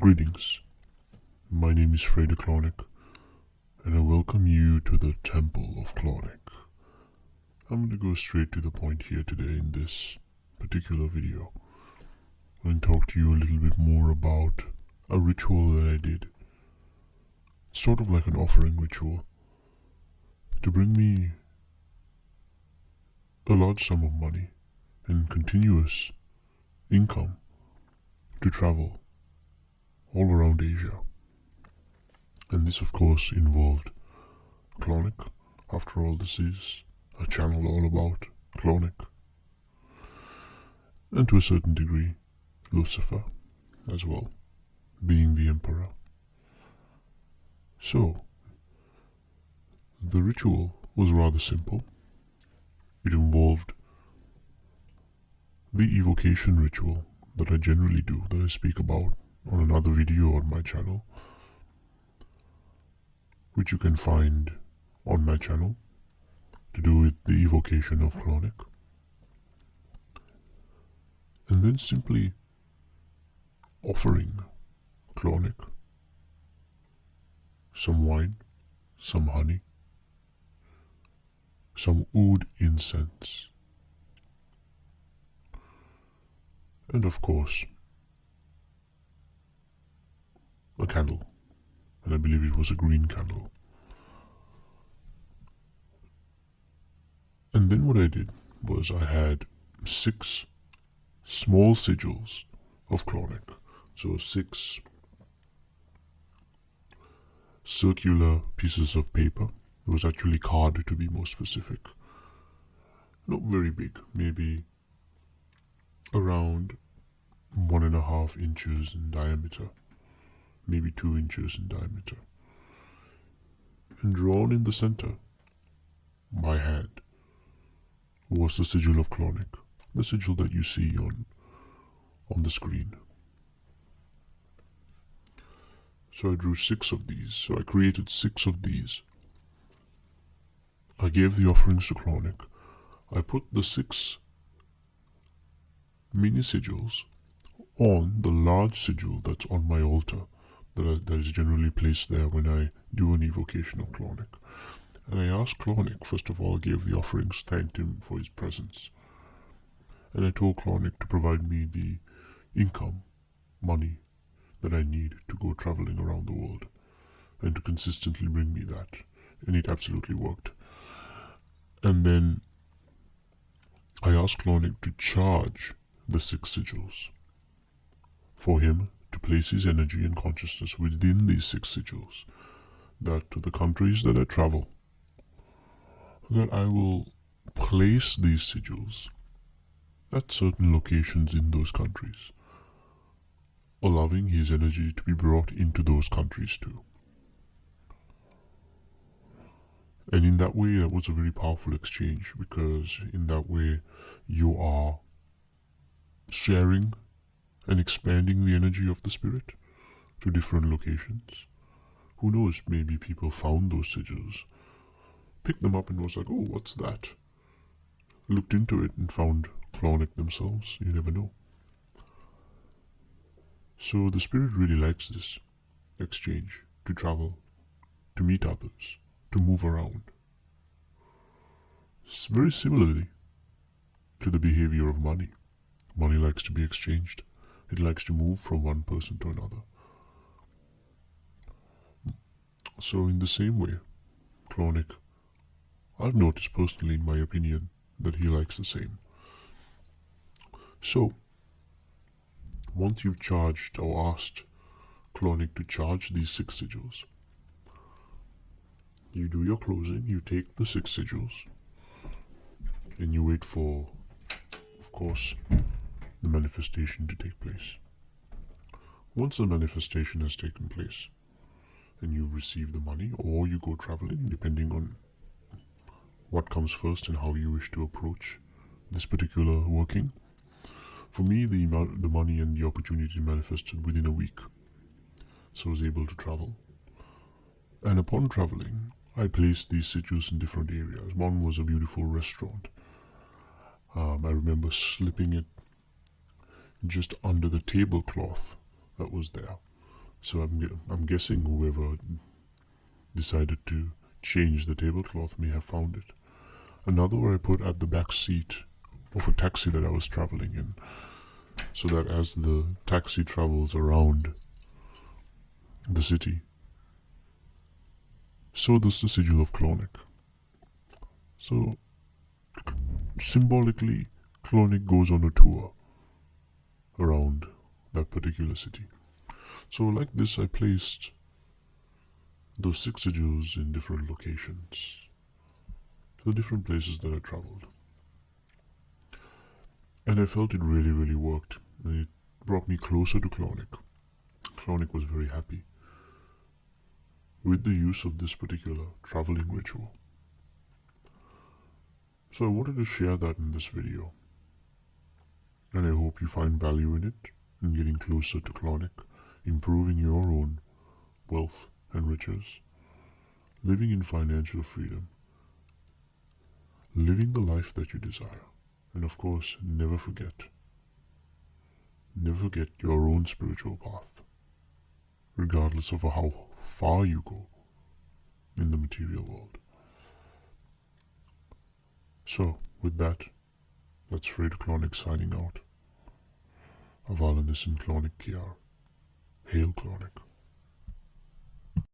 Greetings, my name is Clauneck, and I welcome you to the Temple of Clauneck. I'm going to go straight to the point here today in this particular video and talk to you a little bit more about a ritual that I did. It's sort of like an offering ritual to bring me a large sum of money and continuous income to travel all around Asia. And this of course involved Clauneck. After all, this is a channel all about Clauneck. And to a certain degree, Lucifer as well, being the emperor. So, the ritual was rather simple. It involved the evocation ritual that I generally do, that I speak about on another video on my channel, which you can find on my channel, to do with the evocation of Clauneck. And then simply offering Clauneck some wine, some honey, some oud incense, and of course a candle, and I believe it was a green candle. And then what I did was I had 6 small sigils of Clauneck, so 6 circular pieces of paper. It was actually card, to be more specific. Not very big, maybe around 1.5 inches in diameter, maybe 2 inches in diameter, and drawn in the center by hand was the sigil of Clauneck, the sigil that you see on the screen. So I drew 6 of these, so I created 6 of these. I gave the offerings to Clauneck. I put the 6 mini sigils on the large sigil that's on my altar, that is generally placed there when I do an evocation of Clauneck. And I asked Clauneck, first of all, gave the offerings, thanked him for his presence. And I told Clauneck to provide me the income, money, that I need to go traveling around the world, and to consistently bring me that. And it absolutely worked. And then I asked Clauneck to charge the 6 sigils, for him to place his energy and consciousness within these 6 sigils, that to the countries that I travel, that I will place these sigils at certain locations in those countries, allowing his energy to be brought into those countries too. And in that way, that was a very powerful exchange, because in that way you are sharing and expanding the energy of the spirit to different locations. Who knows, maybe people found those sigils, picked them up and was like, oh, what's that? Looked into it and found Clauneck themselves. You never know. So the spirit really likes this exchange, to travel, to meet others, to move around. It's very similarly to the behavior of money. Money likes to be exchanged. It likes to move from one person to another. So in the same way, Clauneck, I've noticed personally, in my opinion, that he likes the same. So, once you've charged or asked Clauneck to charge these 6 sigils, you do your closing, you take the 6 sigils, and you wait for, of course, the manifestation to take place. Once the manifestation has taken place, and you receive the money, or you go traveling, depending on what comes first and how you wish to approach this particular working. For me, the money and the opportunity manifested within a week, so I was able to travel. And upon traveling, I placed these sigils in different areas. One was a beautiful restaurant. I remember slipping it just under the tablecloth that was there. So I'm guessing whoever decided to change the tablecloth may have found it. Another I put at the back seat of a taxi that I was traveling in, so that as the taxi travels around the city, so does the sigil of Clauneck. So symbolically, Clauneck goes on a tour around that particular city. So like this, I placed those 6 sigils in different locations, to the different places that I traveled. And I felt it really, really worked. And it brought me closer to Clauneck. Clauneck was very happy with the use of this particular traveling ritual. So I wanted to share that in this video. And I hope you find value in it, in getting closer to Clauneck, improving your own wealth and riches, living in financial freedom, living the life that you desire. And of course, never forget your own spiritual path, regardless of how far you go in the material world. So, with that, that's Fred Clauneck signing out. Avalanis in Clauneck Kiar. Hail Clauneck.